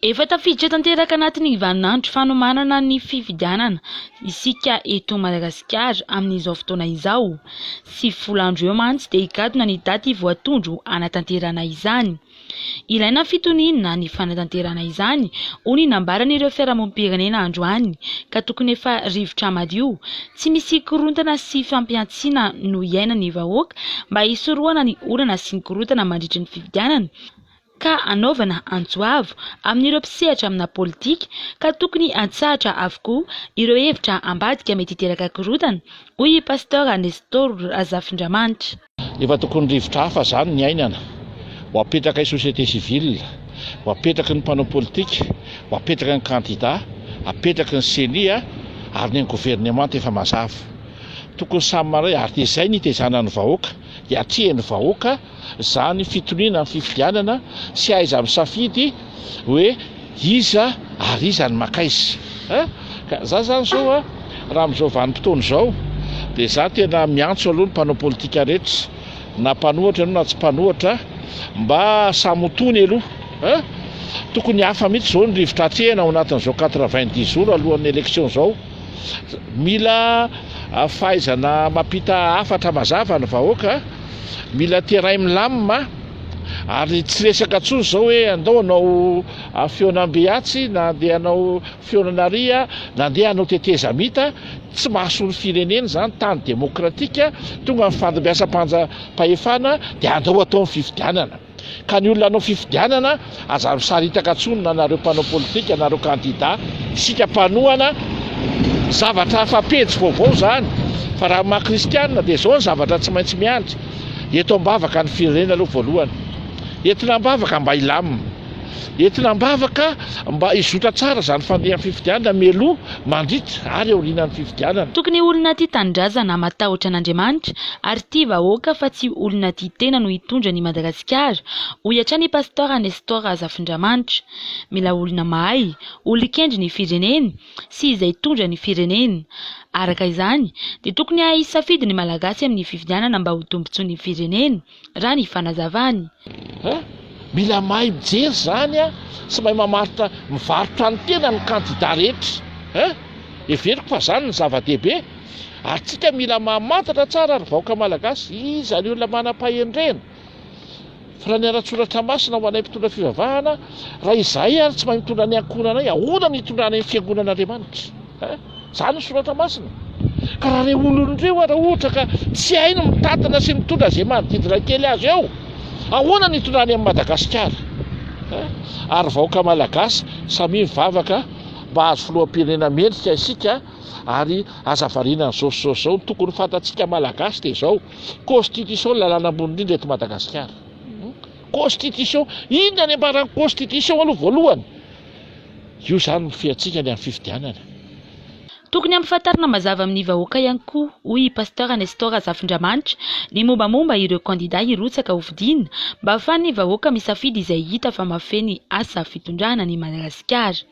Efa tafiditra tanteraka anatin'ny vaninandro fanomanana ny fifidianana isika eto Madagasikara amin'izao fotoana izao. 7 andro eo mantsy dia higadona ny daty voatondro hanatanterana izany. Ilaina fitoniana ny fanatanterana izany hoy ny nambaran'ireo fiarahamonim-pirenena androany ka tokony efa rivotra madio, tsy misy korontana sy fampiantsiana no iainan'ny vahoaka mba hisorohana ny olana sy ny korontana mandritra ny fifidianana ka anaovana antsoavo amin'ireo mpisehatra amina politika ka tokony antsahatra avokoa ireo hevitra ambadika mety hiteraka korontana hoy Pasteur Nestor Razafindramanitra. Efa tokony rivotra hafa zany ny ainana, ho apetraka ny société civile, ho apetraka ny mpanao politika, ho apetraka ny candidat, apetraka ny CENI ary ny gouvernement efa mazava. Tokony samy maray ary dia izay ny hitezana ny vahoaka, hiatrehan'ny vahoaka zany fitoniana ny fifidianana sy aiza misafidy hoe iza ary iza ny makaiza. Ka za zany zao raha amin'izao vanim-potoana izao dia za tena miantso aloha ny mpanao politika rehetra, na mpanohatra na tsy mpanohatra, mba samy tony aloha. Tokony hafa mihitsy zao ny rivotra hatrehana ao anatin'izao 90 jours alohan'ny élection zao. Mila fahaizana mampita hafatra mazava ny vahoaka, mila teray milamina ary tsy resaka tsony zao hoe andao anao feonam-behatsy na andeha anao feonanaria na andeha anao tetezamita. Tsy mahasolo firenena zany, tany demokratika tonga ny fandimbiasam-pahefana dia andao atao ny fifidianana. Ka ny olona anao fifidianana aza misaritaka tsony na nareo mpanao politika, nareo candidat, isika mpanohana zavatra hafa-pejy vaovao zany. Fa raha maha-kristianina dia zao ny zavatra tsy maintsy miandry. Eto ambavaka ny firenena aloha voalohany, entina ambavaka mba hilamina, entina ambavaka mba hizotra tsara zany fandehan'ny fifidianana mialoha mandritra ary aorianan'ny fifidianana. Tokony olona tia tanindrazana matahotra an'Andriamanitra ary tia vahoaka fa tsy olona tia tena no hitondra ny Madagasikara hoy hatrany Pasteur Nestor Razafindramanitra. Mila olona mahay, olon-kendry ny firenena sy izay hitondra ny firenena. Araka izany dia tokony hisafidy ny malagasy amin'ny fifidianana mba ho tombontsoa ny firenena raha ny fanazavany. Mila mahay mijery zany sy mahay mamaritra mivarotra ny tena ny candidat rehetra. Everiko fa zany ny zava-dehibe ary tsika mila mamantatra tsara ary vahoaka malagasy iza ny olona manam-pahendrena. Fa raha ny ara-tsoratra masina ho anay mpitondra fivavahana, raha izay ary tsy mahay mitondra ny ankohonanay, ahoana ny hitondranay ny fiangonan'Andriamanitra? Zany ny soratra masina. Ka raha reo olon'ireo raha ohatra ka tsy hainy mitantana sy mitondra izay manodidina kely azy eo, ahoana ny hitondrany amin'ny Madagasikara? Ary vahoaka malagasy samy mivavaka mba azo filoham-pirenena mendrika isika ary azavariana n'izao zao tokony fantatsika malagasy dia izao. Constitution lalàna ambony indrindra eto Madagasikara. Constitution, inona ny ambaran'ny constitution aloha voalohany? Io zany fiatsika ny amin'ny fifidianana. Tokony ampahafantarina mazava amin'ny vahoaka ihany koa hoy Pasteur Nestor Razafindramanitra ny mombamomba ireo candidat hirotsaka ho vidiana mba ahafahan'ny vahoaka misafidy izay hita fa mahafeny asa fitondrana ny Madagasikara.